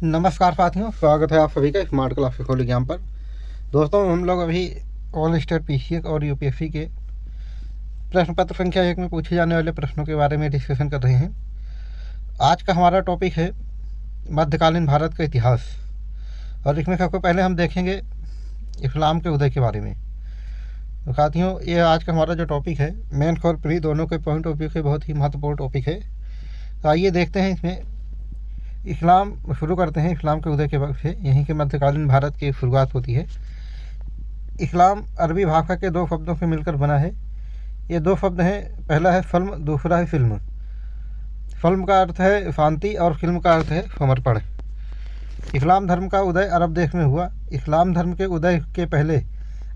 नमस्कार साथियों, स्वागत है आप सभी का स्मार्ट क्लास सिखोल एग्जाम पर। दोस्तों, हम लोग अभी ऑल स्टेट पीसीएस और यूपीएससी के प्रश्न पत्र संख्या 1 में पूछे जाने वाले प्रश्नों के बारे में डिस्कशन कर रहे हैं। आज का हमारा टॉपिक है मध्यकालीन भारत का इतिहास, और इसमें सबसे पहले हम देखेंगे इस्लाम के उदय के बारे में। तो साथियों, ये आज का हमारा जो टॉपिक है, मेंस और प्री दोनों के पॉइंट ऑफ व्यू से बहुत ही महत्वपूर्ण टॉपिक है। तो आइए देखते हैं इसमें। इस्लाम शुरू करते हैं। इस्लाम के उदय के वक्त से यहीं के मध्यकालीन भारत की शुरुआत होती है। इस्लाम अरबी भाषा के दो शब्दों से मिलकर बना है। ये दो शब्द हैं, पहला है फ़ल्म, दूसरा है फिल्म। फ़ल्म का अर्थ है शांति और फिल्म का अर्थ है समर्पण। इस्लाम धर्म का उदय अरब देश में हुआ। इस्लाम धर्म के उदय के पहले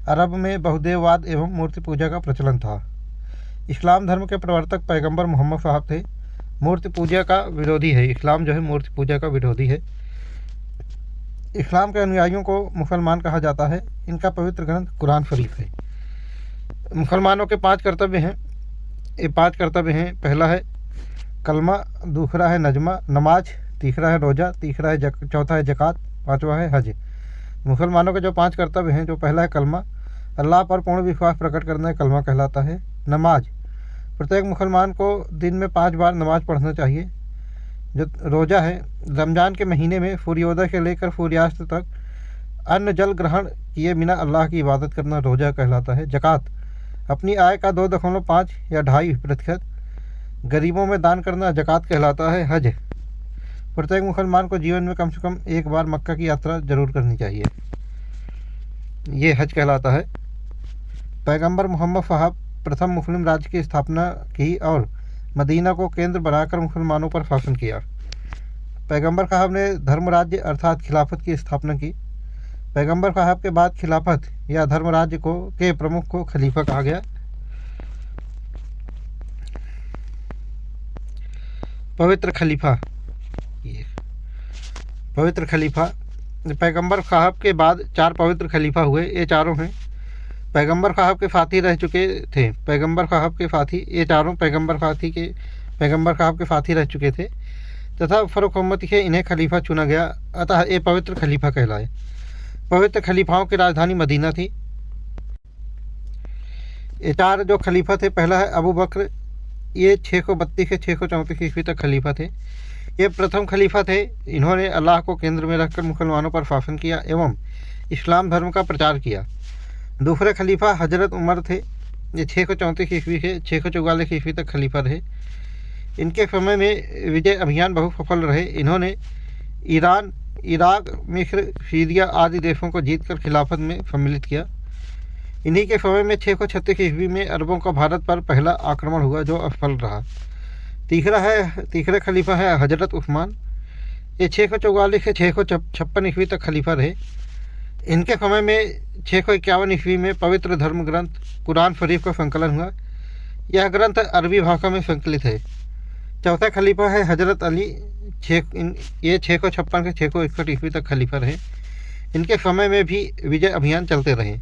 अरब में बहुदेववाद एवं मूर्ति पूजा का प्रचलन था। इस्लाम धर्म के प्रवर्तक पैगंबर मोहम्मद साहब थे। मूर्ति पूजा का विरोधी है। इस्लाम जो है मूर्ति पूजा का विरोधी है। इस्लाम के अनुयायियों को मुसलमान कहा जाता है। इनका पवित्र ग्रंथ कुरान शरीफ है। मुसलमानों के 5 कर्तव्य हैं। ये 5 कर्तव्य हैं। पहला है कलमा, दूसरा है नमाज, तीसरा है रोज़ा, चौथा है ज़कात, 5वां है हज। मुसलमानों के जो 5 कर्तव्य हैं, जो पहला है कलमा, अल्लाह पर पूर्ण विश्वास प्रकट करना कलमा कहलाता है। नमाज, प्रत्येक मुसलमान को दिन में 5 बार नमाज पढ़ना चाहिए। जो रोज़ा है, रमज़ान के महीने में सूर्योदय से लेकर सूर्यास्त तक अन्न जल ग्रहण किए बिना अल्लाह की इबादत करना रोज़ा कहलाता है। ज़कात, अपनी आय का 2.5 या 2.5% गरीबों में दान करना ज़कात कहलाता है। हज, प्रत्येक मुसलमान को जीवन में कम से कम एक बार मक्का की यात्रा जरूर करनी चाहिए। ये हज कहलाता है। पैगंबर मोहम्मद साहब प्रथम मुस्लिम राज्य की स्थापना की और मदीना को केंद्र बनाकर मुसलमानों पर शासन किया। पैगंबर साहब ने धर्म राज्य अर्थात खिलाफत की स्थापना की। पैगंबर साहब के बाद खिलाफत या धर्म राज्य के प्रमुख को खलीफा कहा गया। पवित्र खलीफा, पैगंबर साहब के बाद 4 पवित्र खलीफा हुए। ये चारों हैं पैगंबर साहब के साथी रह चुके थे। पैगंबर साहब के साथी, ये चारों पैगंबर साहब के साथी रह चुके थे तथा फर्क से इन्हें खलीफा चुना गया। अतः ये पवित्र खलीफा कहलाए। पवित्र खलीफाओं की राजधानी मदीना थी। ये 4 जो खलीफा थे, पहला है अबू बकर। ये 632 से 634 ईस्वी तक खलीफा थे। ये प्रथम खलीफा थे। इन्होंने अल्लाह को केंद्र में रखकर मुसलमानों पर शासन किया एवं इस्लाम धर्म का प्रचार किया। दूसरे खलीफा हजरत उमर थे। ये 634 ईस्वी से 644 ईस्वी तक खलीफा रहे। इनके समय में विजय अभियान बहुत सफल रहे। इन्होंने ईरान, इराक, मिस्र, सीरिया आदि देशों को जीतकर खिलाफत में सम्मिलित किया। इन्हीं के समय में 636 ईस्वी में अरबों का भारत पर पहला आक्रमण हुआ, जो असफल रहा। तीसरा खलीफा है हजरत उस्मान। ये 644 से 656 ईस्वी तक खलीफा रहे। इनके समय में 651 ईस्वी में पवित्र धर्म ग्रंथ कुरान शरीफ का संकलन हुआ। यह ग्रंथ अरबी भाषा में संकलित है। चौथा खलीफा है हजरत अली। ये 656 से 661 ईस्वी तक खलीफा रहे। इनके समय में भी विजय अभियान चलते रहे।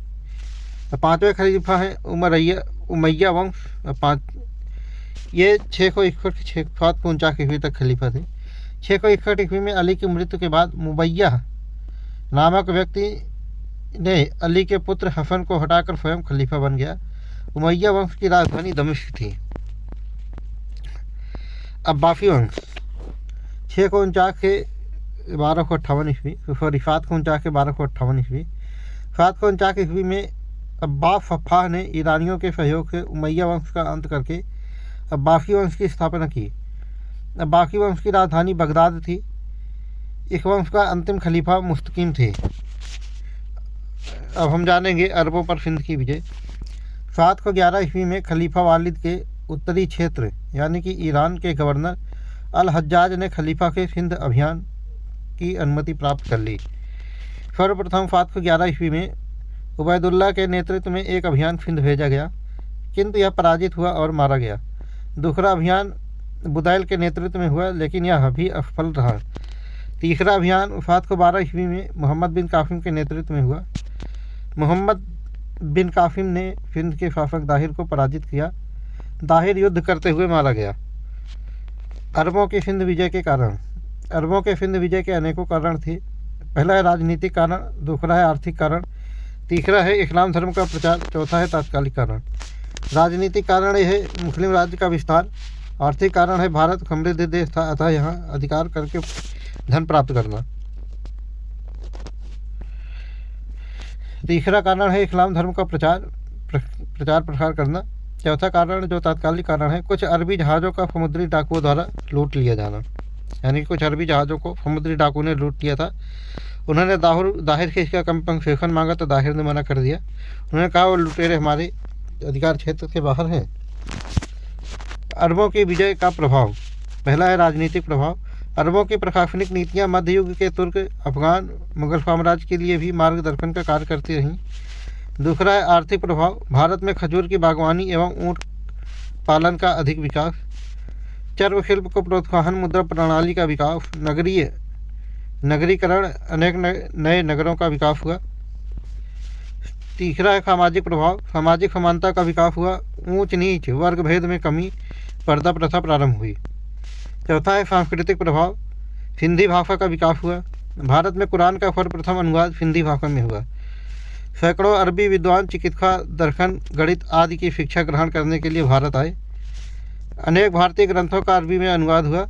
5वें खलीफा है उमैया वंश। ये 661 से 749 ईस्वी तक खलीफा थे। 661 ईस्वी में अली की मृत्यु के बाद मुबैया नामक व्यक्ति ने अली के पुत्र हसन को हटाकर स्वयं खलीफा बन गया। उमैया वंश की राजधानी दमिश्क थी। अब्बासी वंश 649 से 1258 ईस्वी, 749 से 1258 ईस्वी। 749 ईस्वी में अब्बास फफ्फाह ने ईरानियों के सहयोग से उमैया वंश का अंत करके अब्बासी वंश की स्थापना की। अब्बासी वंश की राजधानी बगदाद थी। इस वंश का अंतिम खलीफा मुस्तकीम थे। अब हम जानेंगे अरबों पर सिंध की विजय। 711 ईस्वी में खलीफा वालिद के उत्तरी क्षेत्र यानी कि ईरान के गवर्नर अल हज्जाज ने खलीफा के सिंध अभियान की अनुमति प्राप्त कर ली। सर्वप्रथम 711 ईस्वी में उबैदुल्ला के नेतृत्व में एक अभियान सिंध भेजा गया, किंतु यह पराजित हुआ और मारा गया। दूसरा अभियान बुदैल के नेतृत्व में हुआ, लेकिन यह भी असफल रहा। तीसरा अभियान 712 ईस्वी में मोहम्मद बिन कासिम के नेतृत्व में हुआ। मोहम्मद बिन कासिम ने सिंध के शासक दाहिर को पराजित किया। दाहिर युद्ध करते हुए मारा गया। अरबों की सिंध विजय के कारण अरबों के सिंध विजय के अनेकों कारण थे। पहला है राजनीतिक कारण, दूसरा है आर्थिक कारण, तीसरा है इस्लाम धर्म का प्रचार, चौथा है तात्कालिक कारण। राजनीतिक कारण यह है मुस्लिम राज्य का विस्तार, आर्थिक कारण है भारत समृद्ध देश था अतः यहाँ अधिकार करके धन प्राप्त करना, तीसरा कारण है इस्लाम धर्म का प्रचार प्रसार करना, चौथा कारण जो तात्कालिक कारण है कुछ अरबी जहाज़ों का समुद्री डाकुओं द्वारा लूट लिया जाना। यानी कुछ अरबी जहाज़ों को समुद्री डाकुओं ने लूट लिया था। उन्होंने दाहिर से इसका कंपनसेशन मांगा तो दाहिर ने मना कर दिया। उन्होंने कहा वो लुटेरे हमारे अधिकार क्षेत्र के बाहर हैं। अरबों की विजय का प्रभाव, पहला है राजनीतिक प्रभाव। अरबों की प्रशासनिक नीतियाँ मध्य युग के तुर्क, अफगान, मुगल साम्राज्य के लिए भी मार्गदर्शन का कार्य करती रहीं। दूसरा है आर्थिक प्रभाव। भारत में खजूर की बागवानी एवं ऊँट पालन का अधिक विकास, चर्म शिल्प को प्रोत्साहन, मुद्रा प्रणाली का विकास, नगरीकरण, अनेक नए नगरों का विकास हुआ। तीसरा है सामाजिक प्रभाव। सामाजिक समानता का विकास हुआ, ऊंच नीच वर्ग भेद में कमी, पर्दा प्रथा प्रारंभ हुई। चौथा है सांस्कृतिक प्रभाव। सिंधी भाषा का विकास हुआ। भारत में कुरान का सर्वप्रथम अनुवाद सिंधी भाषा में हुआ। सैकड़ों अरबी विद्वान चिकित्सा, दर्शन, गणित आदि की शिक्षा ग्रहण करने के लिए भारत आए। अनेक भारतीय ग्रंथों का अरबी में अनुवाद हुआ।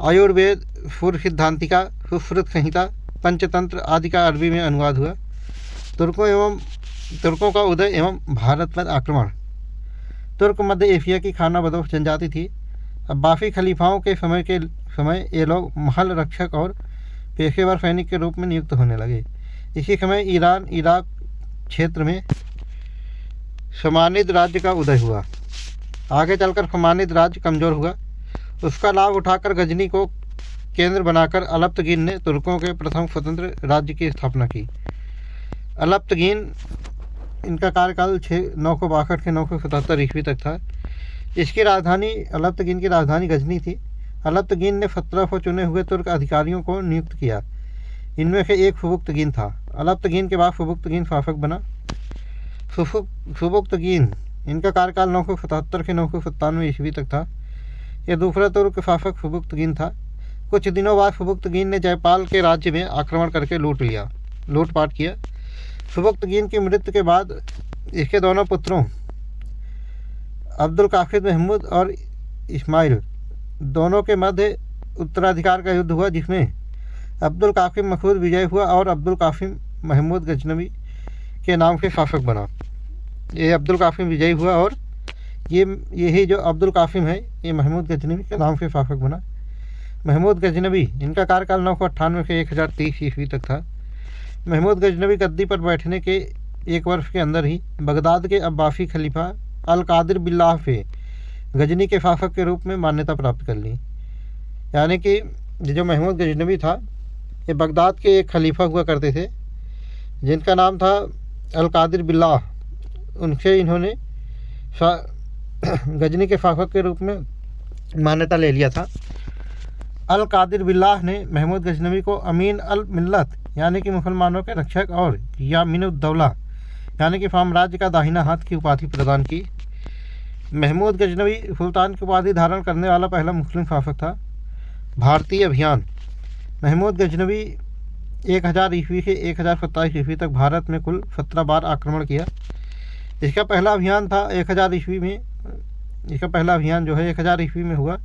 आयुर्वेद, सूर्य सिद्धांतिका, सुश्रुत संहिता, पंचतंत्र आदि का अरबी में अनुवाद हुआ। तुर्कों का उदय एवं भारत पर आक्रमण। तुर्क मध्य एशिया की खानाबदोश जनजाति थी। अब्बासी खलीफाओं के समय ये लोग महल रक्षक और पेशेवर सैनिक के रूप में नियुक्त होने लगे। इसी समय ईरान, इराक क्षेत्र में समानिद राज्य का उदय हुआ। आगे चलकर समानिद राज्य कमज़ोर हुआ। उसका लाभ उठाकर गजनी को केंद्र बनाकर अलप्तगीन ने तुर्कों के प्रथम स्वतंत्र राज्य की स्थापना की। अलप्तगीन, इनका कार्यकाल 962 से 977 ईस्वी तक था। इसकी राजधानी, अलप्तगीन की राजधानी गजनी थी। अलप्तगीन ने 1700 चुने हुए तुर्क अधिकारियों को नियुक्त किया। इनमें से एक सुबुक्तगीन था। अलप्तगीन के बाद सुबुक्तगीन शासक बना। सुबुक्तगीन, इनका कार्यकाल 977 से 997 ईस्वी तक था। यह दूसरा तुर्क शासक सुबुक्तगीन था। कुछ दिनों बाद सुबुक्तगीन ने जयपाल के राज्य में आक्रमण करके लूटपाट किया। सुबुक्तगीन की मृत्यु के बाद इसके दोनों पुत्रों अब्दुल कासिम महमूद और इस्माइल दोनों के मध्य उत्तराधिकार का युद्ध हुआ, जिसमें अब्दुल कासिम मसूद विजय हुआ और अब्दुल कासिम महमूद गजनवी के नाम से शासक बना। ये अब्दुल कासिम विजयी हुआ और यही जो अब्दुल कासिम है ये महमूद गजनवी के नाम से शासक बना। महमूद गजनवी, इनका कार्यकाल 998 से 1030 ईस्वी तक था। महमूद गजनवी गद्दी पर बैठने के एक वर्ष के अंदर ही बगदाद के अब्बासी खलीफा अल कादिर बिल्लाह से गजनी के शासक के रूप में मान्यता प्राप्त कर ली। यानी कि जो महमूद गजनवी था ये बगदाद के एक खलीफा हुआ करते थे जिनका नाम था अल कादिर बिल्लाह। उनसे इन्होंने गजनी के शासक के रूप में मान्यता ले लिया था। अल कादिर बिल्लाह ने महमूद गजनवी को अमीन अल मिल्लत यानी कि मुसलमानों के रक्षक और यामीनुद्दौला यानी कि साम्राज्य का दाहिना हाथ की उपाधि प्रदान की। महमूद गजनवी सुल्तान की उपाधि धारण करने वाला पहला मुस्लिम शासक था। भारतीय अभियान। महमूद गजनवी 1000 ईस्वी से 1027 ईस्वी तक भारत में कुल 17 बार आक्रमण किया। इसका पहला अभियान था 1000 ईस्वी में। इसका पहला अभियान जो है 1000 ईस्वी में हुआ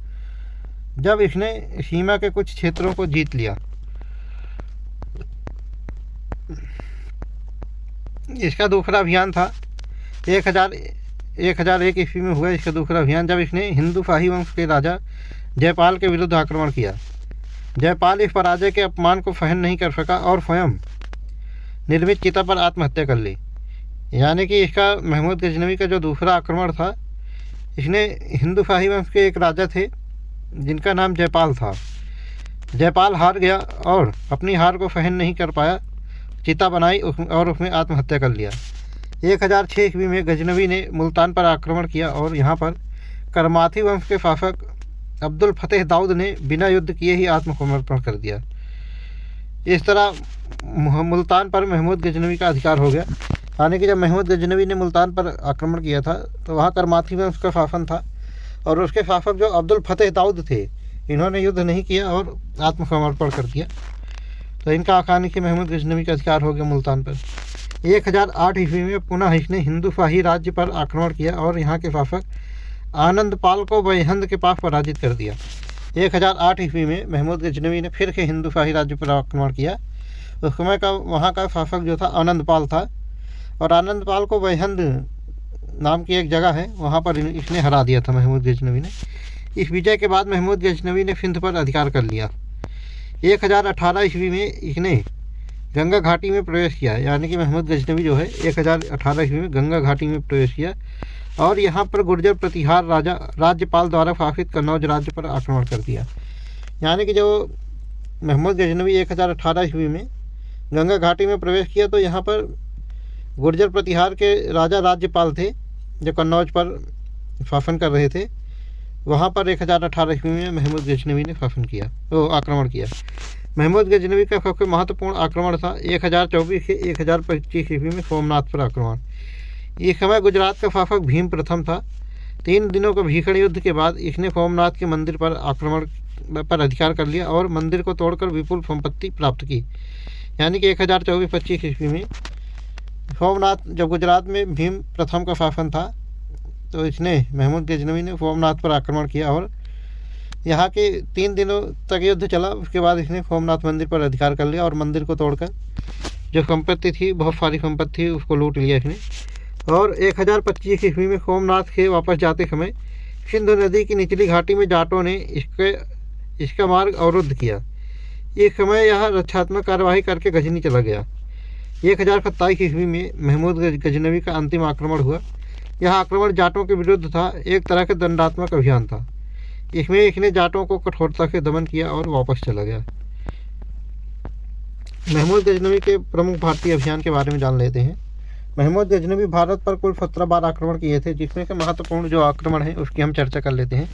जब इसने सीमा के कुछ क्षेत्रों को जीत लिया। इसका दूसरा अभियान था 1001 ईस्वी में हुआ। इसका दूसरा अभियान जब इसने हिंदू शाही वंश के राजा जयपाल के विरुद्ध आक्रमण किया। जयपाल इस पराजय के अपमान को सहन नहीं कर सका और स्वयं निर्मित चिता पर आत्महत्या कर ली। यानी कि इसका महमूद गजनवी का जो दूसरा आक्रमण था, इसने हिंदू शाही वंश के एक राजा थे जिनका नाम जयपाल था। जयपाल हार गया और अपनी हार को सहन नहीं कर पाया, चिता बनाई और उसमें आत्महत्या कर लिया। 1006 ईस्वी में गजनवी ने मुल्तान पर आक्रमण किया और यहाँ पर करमाथी वंश के शासक अब्दुल फतेह दाऊद ने बिना युद्ध किए ही आत्मसमर्पण कर दिया। इस तरह मुल्तान पर महमूद गजनवी का अधिकार हो गया। यानी कि जब महमूद गजनवी ने मुल्तान पर आक्रमण किया था तो वहाँ करमाथी वंश का शासन था और उसके शासक जो अब्दुल फतेह दाऊद थे इन्होंने युद्ध नहीं किया और आत्मसमर्पण कर दिया। तो इनका आखानी कि महमूद गजनवी का अधिकार हो गया मुल्तान पर। 1008 ईस्वी में पुनः इसने हिंदू शाही राज्य पर आक्रमण किया और यहाँ के शासक आनंदपाल को बेहंद के पास पराजित कर दिया। 1008 ईस्वी में महमूद गजनवी ने फिर से हिंदू शाही राज्य पर आक्रमण किया। उस समय का वहाँ का शासक जो था आनंदपाल था, और आनंदपाल को बेहंद नाम की एक जगह है, वहाँ पर इसने हरा दिया था महमूद गजनवी ने। इस विजय के बाद महमूद गजनवी ने सिंध पर अधिकार कर लिया। 1018 ईस्वी में इसने गंगा घाटी में प्रवेश किया, यानी कि महमूद गजनवी जो है 1018 ईस्वी में गंगा घाटी में प्रवेश किया और यहाँ पर गुर्जर प्रतिहार राज्यपाल द्वारा शासित कन्नौज राज्य पर आक्रमण कर दिया। यानी कि जो महमूद गजनवी 1018 ईस्वी में गंगा घाटी में प्रवेश किया तो यहाँ पर गुर्जर प्रतिहार के राज्यपाल थे जो कन्नौज पर शासन कर रहे थे, वहाँ पर 1018 ईस्वी में महमूद गजनवी ने शासन किया, वो आक्रमण किया। महमूद गजनवी का सबसे महत्वपूर्ण आक्रमण था 1024 से 1025 ईस्वी में सोमनाथ पर आक्रमण। इस समय गुजरात का शासक भीम प्रथम था। 3 दिनों के भीषण युद्ध के बाद इसने सोमनाथ के मंदिर पर आक्रमण पर अधिकार कर लिया और मंदिर को तोड़कर विपुल संपत्ति प्राप्त की। यानी कि 1024-25 ईस्वी में सोमनाथ, जब गुजरात में भीम प्रथम का शासन था तो इसने महमूद गजनवी ने सोमनाथ पर आक्रमण किया और यहाँ के 3 दिनों तक युद्ध चला। उसके बाद इसने सोमनाथ मंदिर पर अधिकार कर लिया और मंदिर को तोड़कर जो संपत्ति थी, बहुत सारी संपत्ति थी, उसको लूट लिया इसने। और 1025 ईस्वी में सोमनाथ के वापस जाते समय सिंधु नदी की निचली घाटी में जाटों ने इसका मार्ग अवरुद्ध किया। एक समय यह रक्षात्मक कार्यवाही करके गजनी चला गया। 1027 ईस्वी में महमूद गजनवी का अंतिम आक्रमण हुआ। यह आक्रमण जाटों के विरुद्ध था, एक तरह का दंडात्मक अभियान था। इसमें इसने जाटों को कठोरता से दमन किया और वापस चला गया। महमूद गजनवी के प्रमुख भारतीय अभियान के बारे में जान लेते हैं। महमूद गजनवी भारत पर कुल 17 बार आक्रमण किए थे, जिसमें से महत्वपूर्ण जो आक्रमण है उसकी हम चर्चा कर लेते हैं।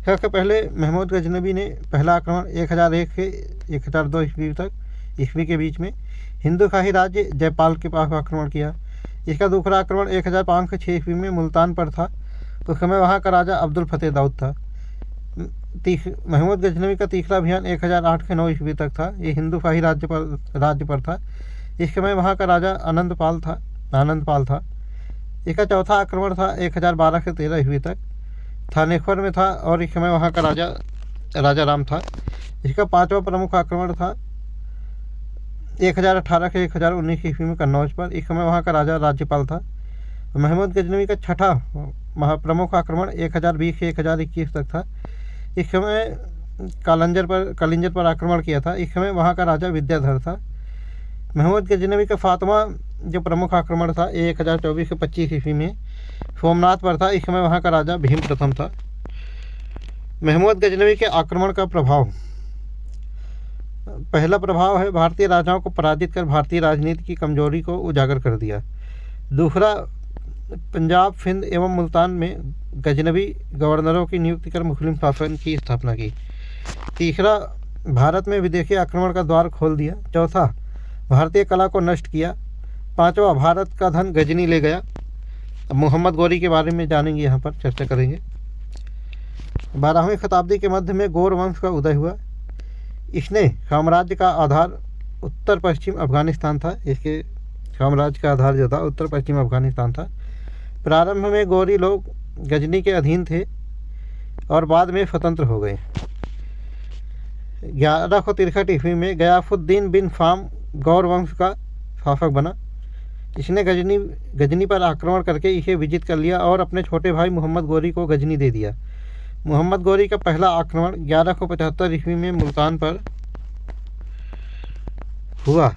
सबसे पहले महमूद गजनवी ने पहला आक्रमण 1001 से 1002 ईस्वी के बीच में हिंदू शाही राज्य जयपाल के पास आक्रमण किया। इसका दूसरा आक्रमण 1005 से 6 ईस्वी में मुल्तान पर था। उस समय वहाँ का राजा अब्दुल फतेह दाऊद था। महमूद गजनवी का तीसरा अभियान 1008 से 9 ईस्वी तक था। ये हिंदू शाही राज्य पर था। इस समय वहाँ का राजा आनंदपाल था। इसका चौथा आक्रमण था 1012 से 13 ईस्वी तक, थानेश्वर में था और इस समय वहाँ का राजा राम था। इसका पांचवा प्रमुख आक्रमण था 1018 से 1019 ईस्वी में कन्नौज पर। इस समय वहाँ का राजा राज्यपाल था। महमूद गजनवी का छठा प्रमुख आक्रमण 1020 से 1021 तक था। इस समय कालिंजर पर आक्रमण किया था। इस समय वहाँ का राजा विद्याधर था। महमूद गजनवी का सातवां जो प्रमुख आक्रमण था 1024 से 25 ईस्वी में सोमनाथ पर था। इस समय वहाँ का राजा भीम प्रथम था। महमूद गजनवी के आक्रमण का प्रभाव, पहला प्रभाव है भारतीय राजाओं को पराजित कर भारतीय राजनीति की कमजोरी को उजागर कर दिया। दूसरा, पंजाब, सिंध एवं मुल्तान में गजनवी गवर्नरों की नियुक्ति कर मुस्लिम शासन की स्थापना की। तीसरा, भारत में विदेशी आक्रमण का द्वार खोल दिया। चौथा, भारतीय कला को नष्ट किया। पांचवा, भारत का धन गजनी ले गया। मोहम्मद गौरी के बारे में जानेंगे, यहाँ पर चर्चा करेंगे। 12वीं शताब्दी के मध्य में गौर वंश का उदय हुआ। इसने साम्राज्य का आधार उत्तर पश्चिम अफगानिस्तान था। इसके साम्राज्य का आधार जो था उत्तर पश्चिम अफगानिस्तान था। प्रारंभ में गौरी लोग गजनी के अधीन थे और बाद में स्वतंत्र हो गए। 1163 ईस्वी में गयासुद्दीन बिन फाम गौर वंश का शासक बना। इसने गजनी पर आक्रमण करके इसे विजित कर लिया और अपने छोटे भाई मोहम्मद गौरी को गजनी दे दिया। मोहम्मद गौरी का पहला आक्रमण 1175 ईस्वी में मुल्तान पर हुआ।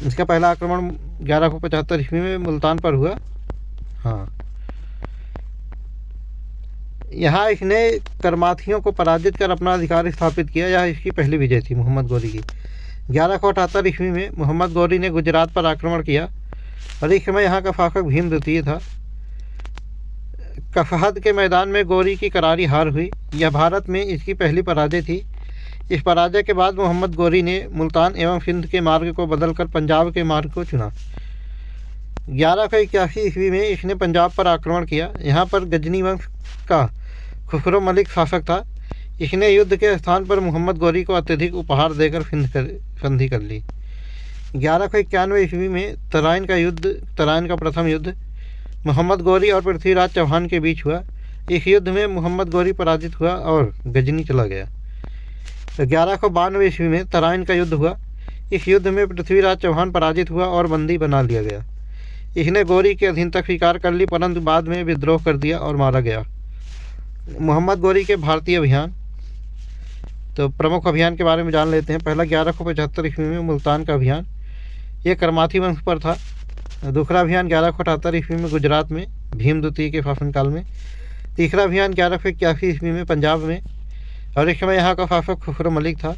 इसका पहला आक्रमण 1175 ईस्वी में मुल्तान पर हुआ। हाँ, यहाँ इसने करमाथियों को पराजित कर अपना अधिकार स्थापित किया। यह इसकी पहली विजय थी मोहम्मद गौरी की। 1178 ईस्वी में मोहम्मद गौरी ने गुजरात पर आक्रमण किया और इस समय यहाँ का शासक भीम द्वितीय था। कफहद के मैदान में गौरी की करारी हार हुई। यह भारत में इसकी पहली पराजय थी। इस पराजय के बाद मोहम्मद गौरी ने मुल्तान एवं सिंध के मार्ग को बदलकर पंजाब के मार्ग को चुना। 1181 ईस्वी में इसने पंजाब पर आक्रमण किया। यहाँ पर गजनी वंश का खुसरो मलिक शासक था। इसने युद्ध के स्थान पर मोहम्मद गौरी को अत्यधिक उपहार देकर संधि कर ली। 1191 ईस्वी में तराइन का प्रथम युद्ध मोहम्मद गौरी और पृथ्वीराज चौहान के बीच हुआ। इस युद्ध में मोहम्मद गौरी पराजित हुआ और गजनी चला गया। 1192 ईस्वी में तराइन का युद्ध हुआ। इस युद्ध में पृथ्वीराज चौहान पराजित हुआ और बंदी बना लिया गया। इसने गौरी की अधीनता स्वीकार कर ली, परंतु बाद में विद्रोह कर दिया और मारा गया। मोहम्मद गौरी के भारतीय अभियान, तो प्रमुख अभियान के बारे में जान लेते हैं। पहला 1175 ईस्वी में मुल्तान का अभियान, ये करमाथी वंश पर था। दूसरा अभियान 1178 ईस्वी में गुजरात में भीम द्वितीय के शासनकाल में। तीसरा अभियान 1181 ईस्वी में पंजाब में, और इस समय यहाँ का शासक खुसरो मलिक था।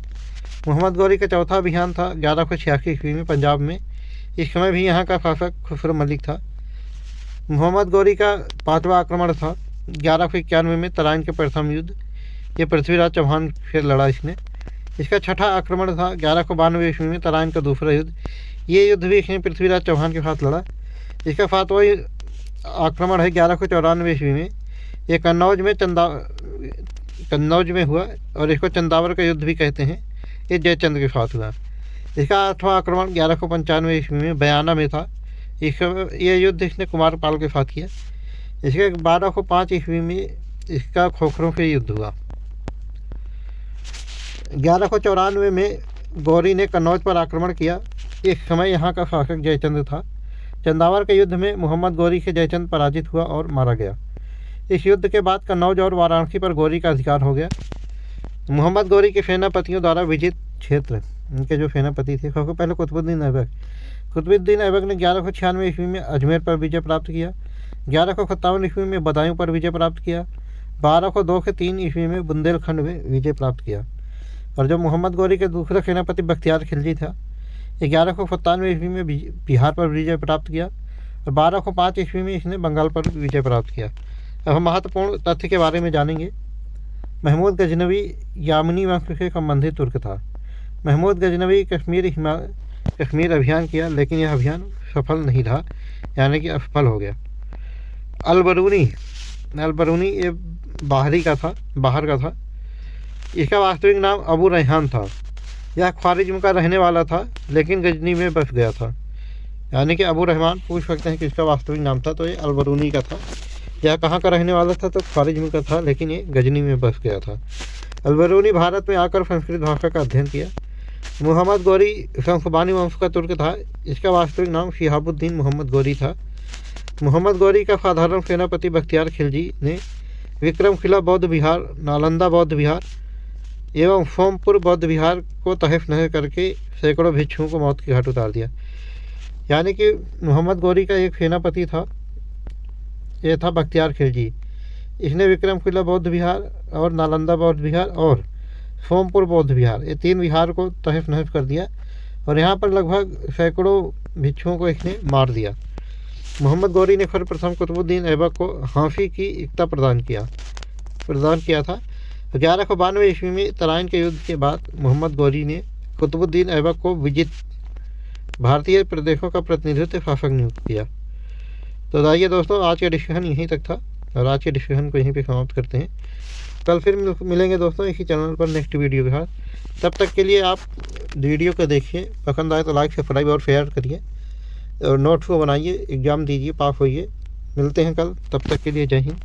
मोहम्मद गौरी का चौथा अभियान था 1186 ईस्वी में पंजाब में। इस समय भी यहाँ का शासक खुसरो मलिक था। मोहम्मद गौरी का पांचवा आक्रमण था 1191 में तराइन के प्रथम युद्ध, ये पृथ्वीराज चौहान से लड़ा इसने। इसका छठा आक्रमण था 1192 ईस्वी में तराइन का दूसरा युद्ध, ये युद्ध भी इसने पृथ्वीराज चौहान के साथ लड़ा। इसका सातवां आक्रमण है 1194 ईस्वी में, ये कन्नौज में हुआ और इसको चंदावर का युद्ध भी कहते हैं। ये जयचंद के साथ हुआ। इसका आठवां आक्रमण 1195 ईस्वी में बयाना में था। ये युद्ध इसने कुमारपाल के साथ किया। इसके 1205 ईस्वी में इसका खोखरों से युद्ध हुआ। 1194 में गौरी ने कन्नौज पर आक्रमण किया। इस समय यहाँ का शासक जयचंद था। चंदावर के युद्ध में मोहम्मद गौरी से जयचंद पराजित हुआ और मारा गया। इस युद्ध के बाद कन्नौज और वाराणसी पर गौरी का अधिकार हो गया। मोहम्मद गौरी के सेनापतियों द्वारा विजित क्षेत्र, उनके जो सेनापति थे, सबसे पहले कुतुबुद्दीन ऐबक ने 1196 ईस्वी में अजमेर पर विजय प्राप्त किया। 1157 ईस्वी में बदायूं पर विजय प्राप्त किया। 1202 से 3 ईस्वी में बुंदेलखंड में विजय प्राप्त किया। और जो मोहम्मद गौरी के दूसरा सेनापति बख्तियार खिलजी था, 1197 ईस्वी में बिहार पर विजय प्राप्त किया और 1205 ईस्वी में इसने बंगाल पर विजय प्राप्त किया। अब हम महत्वपूर्ण तथ्य के बारे में जानेंगे। महमूद गजनवी यामनी वंश से संबंधित तुर्क था। महमूद गजनवी कश्मीर अभियान किया, लेकिन यह अभियान सफल नहीं रहा, यानी कि असफल हो गया। अलबरूनी ये बाहर का था। इसका वास्तविक नाम अबू रेहान था। यह ख्वारिज्म का रहने वाला था, लेकिन गजनी में बस गया था। यानी कि अबू रहमान पूछ सकते हैं कि इसका वास्तविक नाम था, तो ये अलबरूनी का था। यह कहाँ का रहने वाला था, तो ख्वारिज्म का था, लेकिन ये गजनी में बस गया था। अलबरूनी भारत में आकर संस्कृत भाषा का अध्ययन किया। मोहम्मद गौरी संसबानी वंश का तुर्क था। इसका वास्तविक नाम शिहाबुद्दीन मोहम्मद गौरी था। मोहम्मद गौरी का साधारण सेनापति बख्तियार खिलजी ने विक्रमशिला बौद्ध विहार, नालंदा बौद्ध विहार एवं सोमपुर बौद्ध विहार को तहस नहस करके सैकड़ों भिक्षुओं को मौत के घाट उतार दिया। यानी कि मोहम्मद गौरी का एक सेनापति था, ये था बख्तियार खिलजी। इसने विक्रमशिला बौद्ध विहार और नालंदा बौद्ध विहार और सोमपुर बौद्ध विहार, ये 3 विहार को तहस नहस कर दिया और यहाँ पर लगभग सैकड़ों भिक्षुओं को इसने मार दिया। मोहम्मद गौरी ने सर्वप्रथम कुतुबुद्दीन ऐबक को हाँफी की एकता प्रदान किया था। 1192 ईस्वी में तराइन के युद्ध के बाद मोहम्मद गौरी ने कुतुबुद्दीन ऐबक को विजित भारतीय प्रदेशों का प्रतिनिधित्व शासक नियुक्त किया। तो आइए दोस्तों, आज का डिस्कशन यहीं तक था और आज के डिस्कशन को यहीं पे समाप्त करते हैं। कल फिर मिलेंगे दोस्तों इसी चैनल पर नेक्स्ट वीडियो के साथ। तब तक के लिए आप वीडियो को देखिए, पसंद आए तो लाइक सब्सक्राइब और शेयर करिए और नोट्स को बनाइए, एग्ज़ाम दीजिए, पास होइए। मिलते हैं कल, तब तक के लिए जय हिंद।